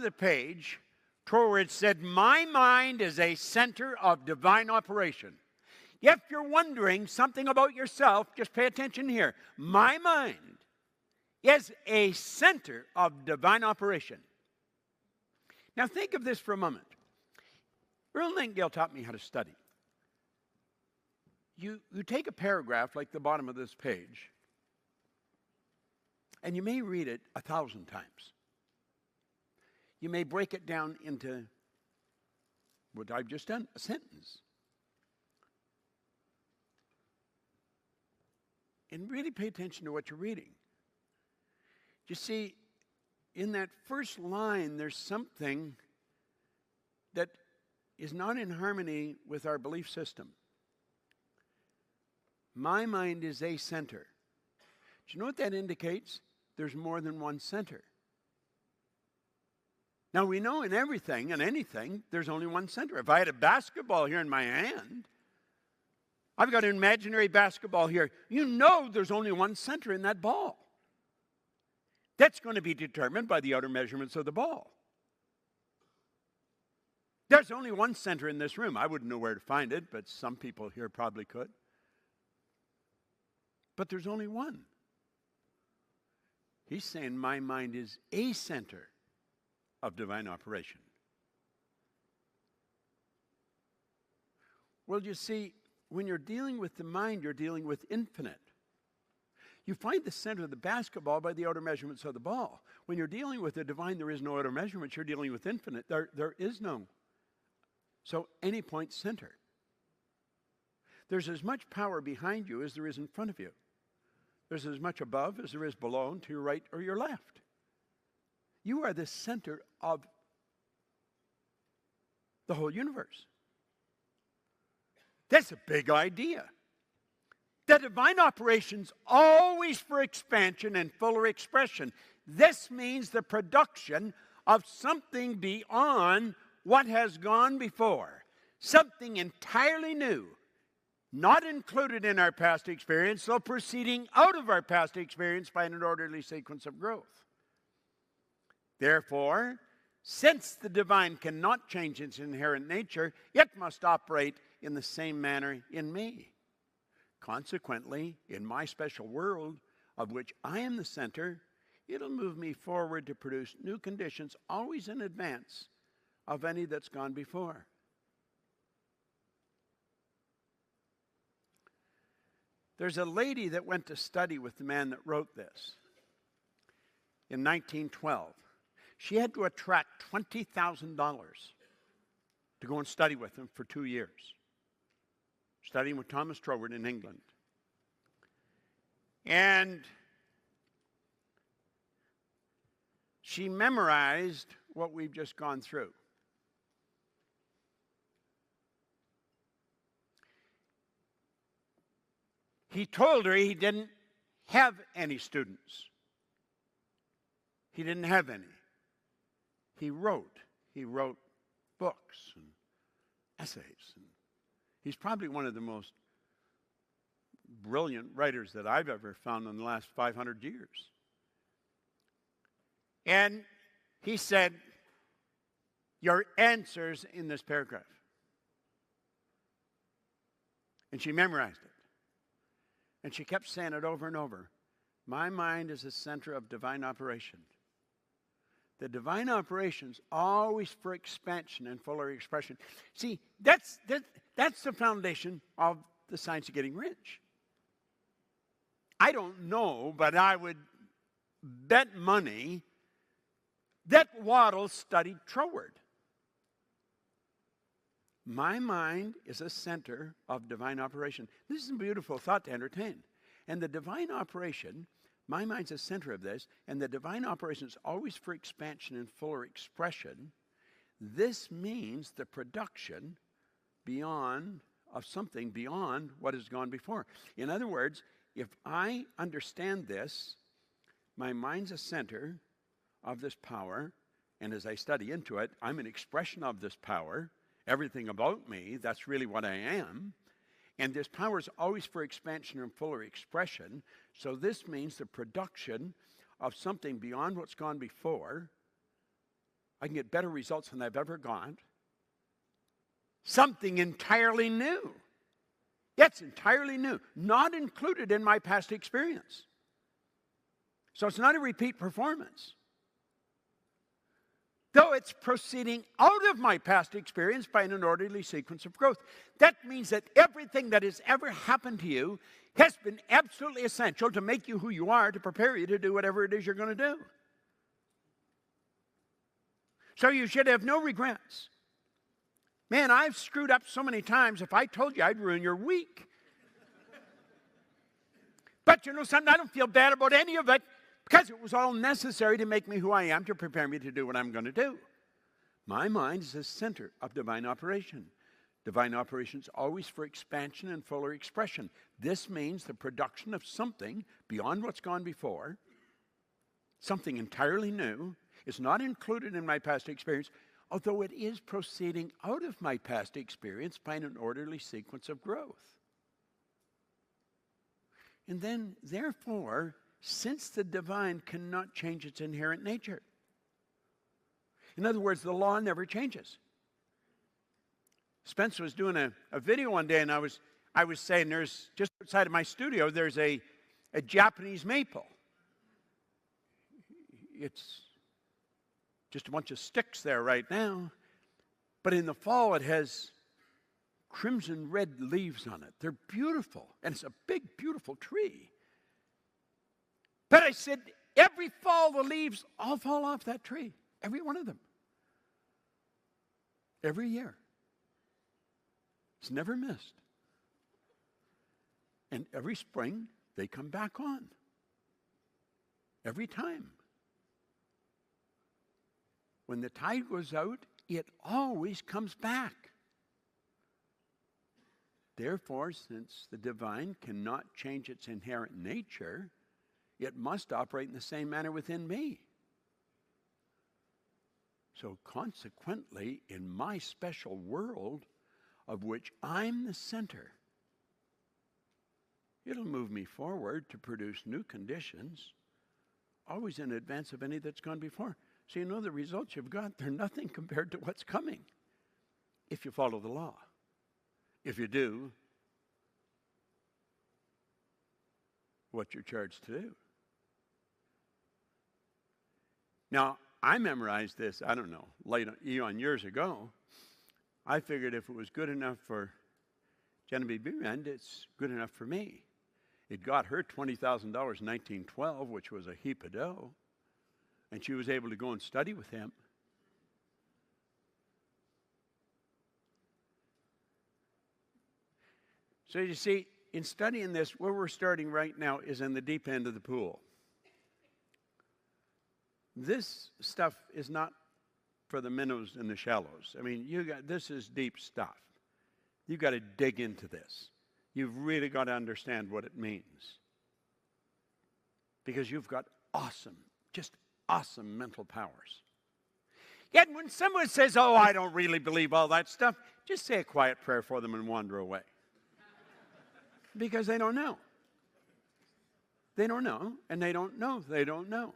the page where it said, my mind is a center of divine operation. If you're wondering something about yourself, just pay attention here. My mind is a center of divine operation. Now think of this for a moment. Earl Nightingale taught me how to study. You take a paragraph like the bottom of this page, and you may read it 1,000 times. You may break it down into what I've just done, a sentence. And really pay attention to what you're reading. You see, in that first line, there's something that is not in harmony with our belief system. My mind is a center. Do you know what that indicates? There's more than one center. Now, we know in everything and anything, there's only one center. If I had a basketball here in my hand, I've got an imaginary basketball here. You know there's only one center in that ball. That's going to be determined by the outer measurements of the ball. There's only one center in this room. I wouldn't know where to find it, but some people here probably could. But there's only one. He's saying my mind is a center of divine operation. Well, you see, when you're dealing with the mind, you're dealing with infinite. You find the center of the basketball by the outer measurements of the ball. When you're dealing with the divine, there is no outer measurements. You're dealing with infinite. There is no. So any point center. There's as much power behind you as there is in front of you. There's as much above as there is below, to your right or your left. You are the center of the whole universe. That's a big idea. The divine operation's always for expansion and fuller expression. This means the production of something beyond what has gone before. Something entirely new. Not included in our past experience, though proceeding out of our past experience by an orderly sequence of growth. Therefore, since the divine cannot change its inherent nature, it must operate in the same manner in me. Consequently, in my special world, of which I am the center, it'll move me forward to produce new conditions, always in advance of any that's gone before. There's a lady that went to study with the man that wrote this in 1912. She had to attract $20,000 to go and study with him for 2 years, studying with Thomas Troward in England. And she memorized what we've just gone through. He told her he didn't have any students. He didn't have any. He wrote books and essays. And he's probably one of the most brilliant writers that I've ever found in the last 500 years. And he said, your answer's in this paragraph. And she memorized it. And she kept saying it over and over. My mind is the center of divine operation. The divine operation's always for expansion and fuller expression. See, that's the foundation of the science of getting rich. I don't know, but I would bet money that Waddell studied Troward. My mind is a center of divine operation. This is a beautiful thought to entertain. And the divine operation, my mind's a center of this, and the divine operation is always for expansion and fuller expression. This means the production of something beyond what has gone before. In other words, if I understand this, my mind's a center of this power, and as I study into it, I'm an expression of this power. Everything about me, that's really what I am. And this power is always for expansion and fuller expression. So this means the production of something beyond what's gone before. I can get better results than I've ever got. Something entirely new. It's entirely new, not included in my past experience. So it's not a repeat performance. Though it's proceeding out of my past experience by an orderly sequence of growth. That means that everything that has ever happened to you has been absolutely essential to make you who you are, to prepare you to do whatever it is you're going to do. So you should have no regrets. Man, I've screwed up so many times. If I told you, I'd ruin your week. But you know something? I don't feel bad about any of it because it was all necessary to make me who I am, to prepare me to do what I'm going to do. My mind is the center of divine operation. Divine operation is always for expansion and fuller expression. This means the production of something beyond what's gone before, something entirely new, is not included in my past experience, although it is proceeding out of my past experience by an orderly sequence of growth. And then, therefore, since the divine cannot change its inherent nature. In other words, the law never changes. Spence was doing a video one day, and I was saying, there's just outside of my studio, there's a Japanese maple. It's just a bunch of sticks there right now. But in the fall, it has crimson red leaves on it. They're beautiful. And it's a big, beautiful tree. But I said, every fall, the leaves all fall off that tree. Every one of them. Every year. It's never missed. And every spring, they come back on. Every time. When the tide goes out, it always comes back. Therefore, since the divine cannot change its inherent nature, it must operate in the same manner within me. So consequently, in my special world, of which I'm the center, it'll move me forward to produce new conditions, always in advance of any that's gone before. So you know the results you've got, they're nothing compared to what's coming, if you follow the law. If you do what you're charged to do. Now, I memorized this, I don't know, eon years ago. I figured if it was good enough for Genevieve Beerand, it's good enough for me. It got her $20,000 in 1912, which was a heap of dough. And she was able to go and study with him. So you see, in studying this, where we're starting right now is in the deep end of the pool. This stuff is not for the minnows and the shallows. I mean, this is deep stuff. You've got to dig into this. You've really got to understand what it means. Because you've got just awesome mental powers. Yet when someone says, oh, I don't really believe all that stuff, just say a quiet prayer for them and wander away. Because they don't know. They don't know, and they don't know.